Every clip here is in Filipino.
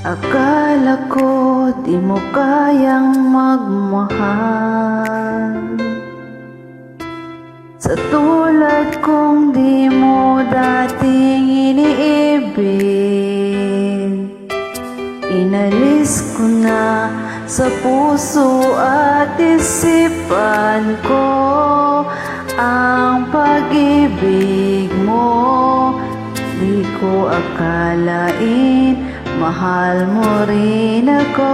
Akala ko di mo kayang magmahal, sa tulad kong di mo dating iniibig. Inalis ko na sa puso at isipan ko ang pag-ibig mo. Di ko akalain mahal mo rin ako.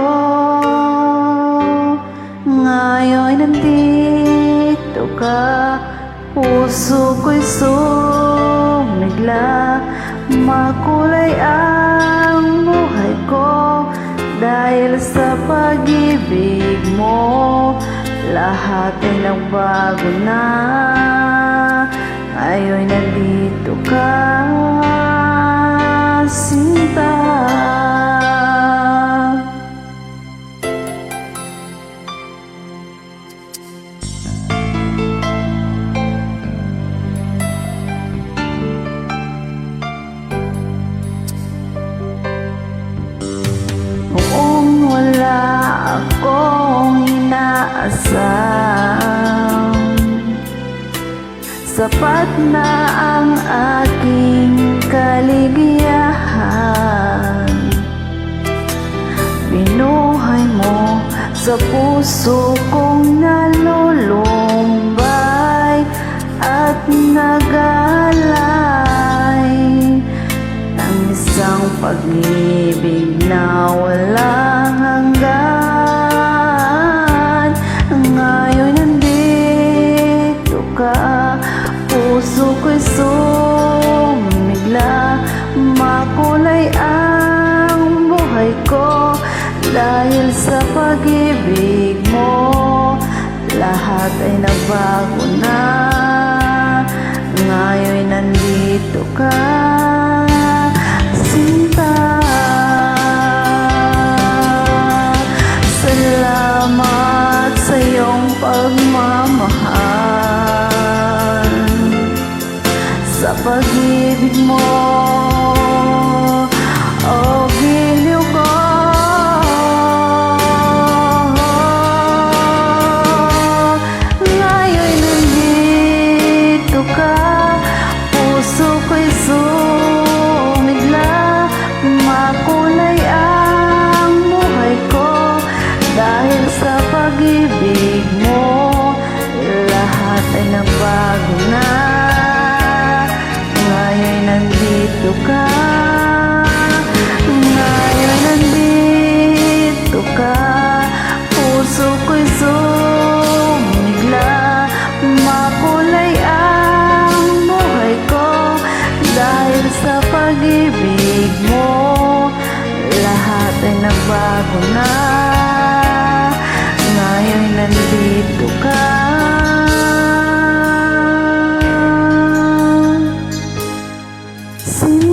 Ngayon nandito ka, puso ko'y sumigla. Makulay ang buhay ko dahil sa pag-ibig mo. Lahat ay nagbago na, ngayon nandito ka, sinta. Noong wala akong inaasam, sapat na ang aking kaligayahan. Binuhay mo sa puso kong nalulumbay at nagalay ng isang pag-ibig na walang hanggan. Ngayon nandito ka, puso ko'y sumigla. Makulay ang buhay ko dahil sa pag-ibig mo. Lahat ay nagbago na, ngayon nandito ka, sinta. Salamat sa iyong pagmamahal, sa pag-ibig mo, oh giliw ko. Ngayon nandito ka, puso ko'y sumigla. Makulay ang buhay ko dahil sa pag-ibig mo. Lahat ay nagbago na, ngayon nandito ka. Ngayon nandito ka, puso ko'y sumigla. Makulay ang buhay ko dahil sa pag-ibig mo. Lahat ay nagbago na, ngayon nandito ka, sinta.